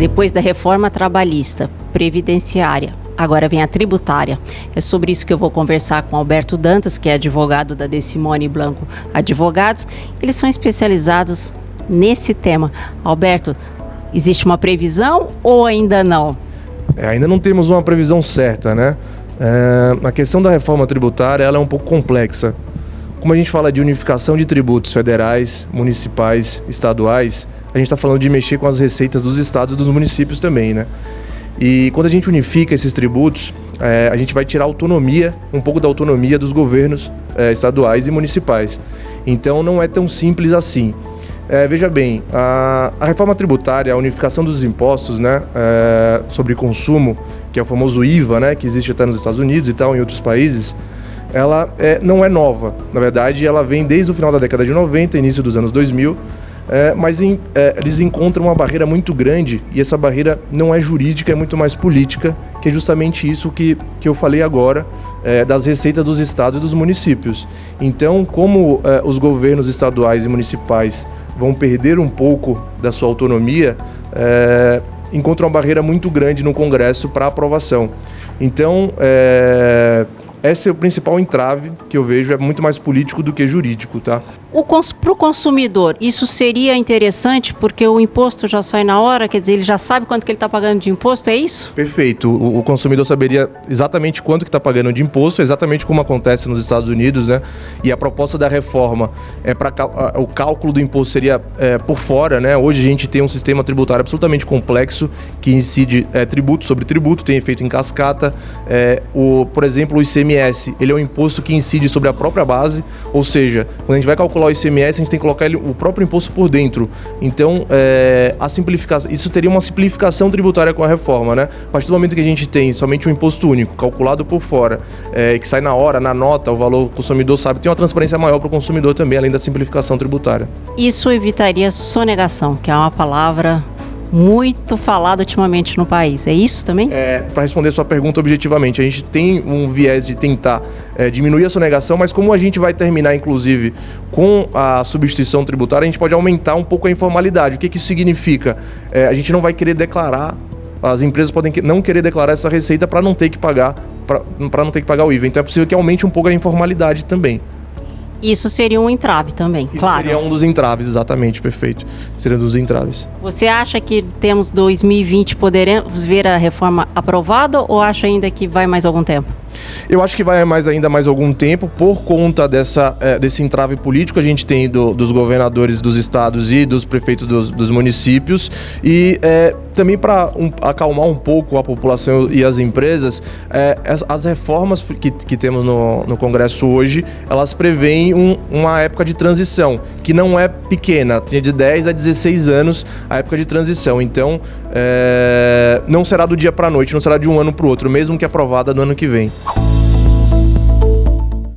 Depois da reforma trabalhista, previdenciária, agora vem a tributária. É sobre isso que eu vou conversar com Alberto Dantas, que é advogado da De Simone Blanco Advogados. Eles são especializados nesse tema. Alberto, existe uma previsão ou ainda não? Ainda não temos uma previsão certa, né? A questão da reforma tributária ela é um pouco complexa. Como a gente fala de unificação de tributos federais, municipais, estaduais, a gente está falando de mexer com as receitas dos estados e dos municípios também, né? E quando a gente unifica esses tributos, a gente vai tirar autonomia, um pouco da autonomia dos governos estaduais e municipais. Então não é tão simples assim. Veja bem, a reforma tributária, a unificação dos impostos, né, sobre consumo, que é o famoso IVA, né, que existe até nos Estados Unidos e tal, em outros países, ela não é nova. Na verdade, ela vem desde o final da década de 90, início dos anos 2000, mas eles encontram uma barreira muito grande, e essa barreira não é jurídica, é muito mais política, que é justamente isso que eu falei agora, das receitas dos estados e dos municípios. Então, como os governos estaduais e municipais vão perder um pouco da sua autonomia, encontram uma barreira muito grande no Congresso para aprovação. Então, esse é o principal entrave que eu vejo, é muito mais político do que jurídico, tá? Para o consumidor, isso seria interessante porque o imposto já sai na hora, quer dizer, ele já sabe quanto que ele está pagando de imposto, é isso? Perfeito. O consumidor saberia exatamente quanto que está pagando de imposto, exatamente como acontece nos Estados Unidos, né? E a proposta da reforma o cálculo do imposto seria por fora, né? Hoje a gente tem um sistema tributário absolutamente complexo que incide tributo sobre tributo, tem efeito em cascata. Por exemplo, o ICMS, ele é um imposto que incide sobre a própria base, ou seja, quando a gente vai calcular o ICMS, a gente tem que colocar o próprio imposto por dentro. Então, a simplificação, isso teria uma simplificação tributária com a reforma, né? A partir do momento que a gente tem somente um imposto único, calculado por fora, que sai na hora, na nota, o valor o consumidor sabe, tem uma transparência maior para o consumidor também, além da simplificação tributária. Isso evitaria sonegação, que é uma palavra muito falada ultimamente no país. É isso também? Para responder a sua pergunta objetivamente, a gente tem um viés de tentar diminuir a sonegação, mas como a gente vai terminar, inclusive, com a substituição tributária, a gente pode aumentar um pouco a informalidade. O que isso significa? A gente não vai querer declarar, as empresas podem não querer declarar essa receita para não ter que pagar, para não ter que pagar o IVA. Então é possível que aumente um pouco a informalidade também. Isso seria um entrave também, Isso claro. Seria um dos entraves, exatamente, perfeito. Seria um dos entraves. Você acha que temos 2020, poderemos ver a reforma aprovada ou acha ainda que vai mais algum tempo? Eu acho que vai ainda mais algum tempo, por conta desse entrave político que a gente tem dos governadores dos estados e dos prefeitos dos municípios, e também para acalmar um pouco a população e as empresas, as reformas que temos no Congresso hoje, elas preveem uma época de transição, que não é pequena, tem de 10 a 16 anos a época de transição. Então, não será do dia para a noite, não será de um ano para o outro, mesmo que aprovada no ano que vem.